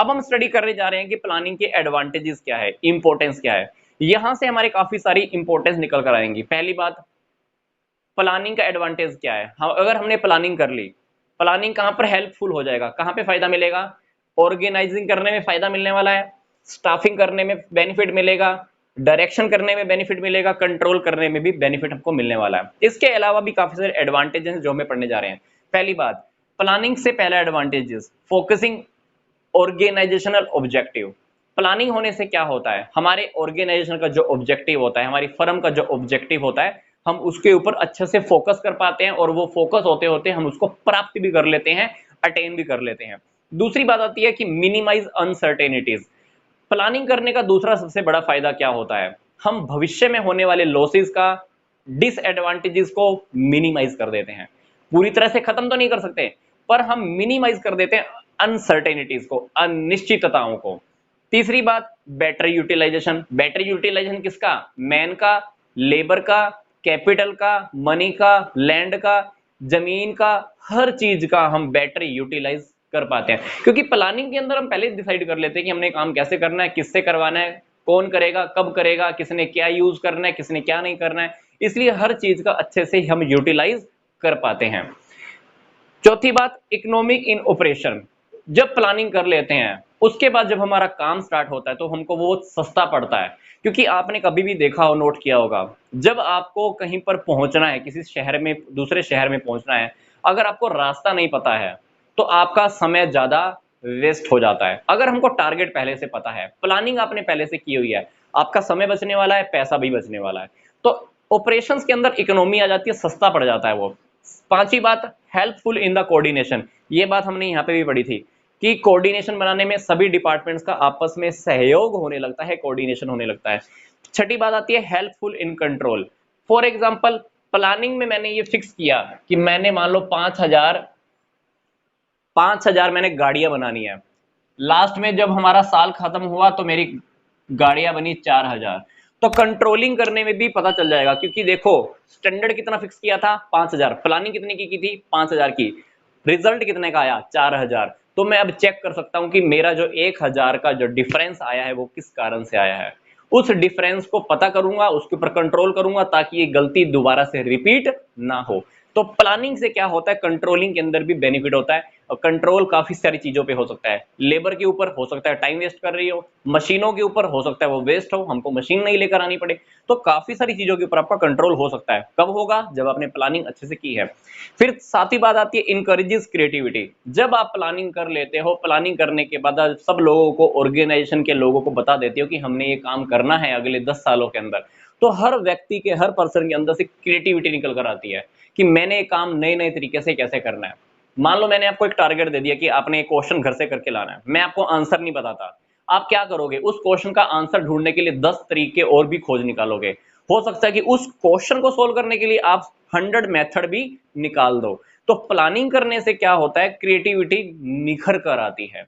अब हम स्टडी करने जा रहे हैं कि प्लानिंग के एडवांटेजेस क्या है, इंपॉर्टेंस क्या है। यहां से हमारे काफी सारी इंपॉर्टेंस निकल कर आएंगी। पहली बात, प्लानिंग का एडवांटेज क्या है। अगर हमने प्लानिंग कर ली, प्लानिंग कहां पर हेल्पफुल हो जाएगा, कहां पे फायदा मिलेगा, ऑर्गेनाइजिंग करने में फायदा मिलने वाला है, स्टाफिंग करने में बेनिफिट मिलेगा, डायरेक्शन करने में बेनिफिट मिलेगा, कंट्रोल करने में भी बेनिफिट हमको मिलने वाला है। इसके अलावा भी काफी सारे एडवांटेजेस जो हमें पढ़ने जा रहे हैं। पहली बात, प्लानिंग से पहला advantages, focusing organisational objective. Planning होने से क्या होता है, हमारे ऑर्गेनाइजेशन का जो ऑब्जेक्टिव होता है, हमारी फर्म का जो ऑब्जेक्टिव होता है, हम उसके ऊपर अच्छे से फोकस कर पाते हैं और वो फोकस होते होते हम उसको प्राप्त भी कर लेते हैं, अटेन भी कर लेते हैं। दूसरी बात आती है कि मिनिमाइज अनसर्टेनिटीज। प्लानिंग करने का दूसरा सबसे बड़ा फायदा क्या होता है, हम भविष्य में होने वाले लॉसेस का, डिसएडवांटेजेस को मिनिमाइज कर देते हैं। पूरी तरह से खत्म तो नहीं कर सकते, पर हम मिनिमाइज कर देते हैं अनसर्टेनिटीज को, अनिश्चितताओं को। तीसरी बात, बैटरी यूटिलाइजेशन। बैटरी यूटिलाइजेशन किसका, मैन का, लेबर का, कैपिटल का, मनी का, लैंड का, जमीन का, हर चीज का हम बैटरी यूटिलाइज कर पाते हैं। क्योंकि प्लानिंग के अंदर हम पहले डिसाइड कर लेते हैं कि हमने काम कैसे करना है, किससे करवाना है, कौन करेगा, कब करेगा, किसने क्या यूज करना है, किसने क्या नहीं करना है। इसलिए हर चीज का अच्छे से हम यूटिलाइज कर पाते हैं। चौथी बात, इकोनॉमिक इन ऑपरेशन। जब प्लानिंग कर लेते हैं, उसके बाद जब हमारा काम स्टार्ट होता है तो हमको वो सस्ता पड़ता है। क्योंकि आपने कभी भी देखा हो, नोट किया होगा, जब आपको कहीं पर पहुंचना है, किसी शहर में दूसरे शहर में पहुंचना है, अगर आपको रास्ता नहीं पता है तो आपका समय ज्यादा वेस्ट हो जाता है। अगर हमको टारगेट पहले से पता है, प्लानिंग आपने पहले से की हुई है, आपका समय बचने वाला है, पैसा भी बचने वाला है। तो ऑपरेशंस के अंदर इकोनॉमी आ जाती है, सस्ता पड़ जाता है वो। पांचवी बात, हेल्पफुल इन द कोऑर्डिनेशन। ये बात हमने यहाँ पे भी पढ़ी थी कि कोऑर्डिनेशन बनाने में सभी डिपार्टमेंट्स का आपस में सहयोग होने लगता है, कोऑर्डिनेशन होने लगता है। छठी बात आती है helpful in control. For example, planning में मैंने ये फिक्स किया कि मैंने मान लो 5,000 मैंने गाड़ियां बनानी है। लास्ट में जब हमारा साल खत्म हुआ तो मेरी गाड़ियां बनी 4,000। तो कंट्रोलिंग करने में भी पता चल जाएगा, क्योंकि देखो स्टैंडर्ड कितना फिक्स किया था, 5,000, प्लानिंग कितने की थी, 5,000 की, रिजल्ट कितने का आया, 4,000। तो मैं अब चेक कर सकता हूं कि मेरा जो 1,000 का जो डिफरेंस आया है वो किस कारण से आया है। उस डिफरेंस को पता करूंगा, उसके ऊपर कंट्रोल करूंगा ताकि ये गलती दोबारा से रिपीट ना हो। तो प्लानिंग से क्या होता है, कंट्रोलिंग के अंदर भी बेनिफिट होता है। और कंट्रोल काफी सारी चीजों पे हो सकता है, लेबर के ऊपर हो सकता है टाइम वेस्ट कर रही हो, मशीनों के ऊपर हो सकता है वो वेस्ट हो, हमको मशीन नहीं लेकर आनी पड़े। तो काफी सारी चीजों के ऊपर आपका कंट्रोल हो सकता है। कब होगा, जब आपने प्लानिंग अच्छे से की है। फिर साथ ही बात आती है इनकरेजेस क्रिएटिविटी। जब आप प्लानिंग कर लेते हो, प्लानिंग करने के बाद आप सब लोगों को, ऑर्गेनाइजेशन के लोगों को बता देते हो कि हमने ये काम करना है अगले 10 सालों के अंदर, तो हर व्यक्ति के, हर पर्सन के अंदर से क्रिएटिविटी निकल कर आती है कि मैंने ये काम नए नए तरीके से कैसे करना है। मान लो मैंने आपको एक टारगेट दे दिया कि आपने एक क्वेश्चन घर से करके लाना है, मैं आपको आंसर नहीं बताता, आप क्या करोगे, उस क्वेश्चन का आंसर ढूंढने के लिए 10 तरीके और भी खोज निकालोगे। हो सकता है कि उस क्वेश्चन को सोल्व करने के लिए आप 100 मेथड भी निकाल दो। तो प्लानिंग करने से क्या होता है, क्रिएटिविटी निखर कर आती है।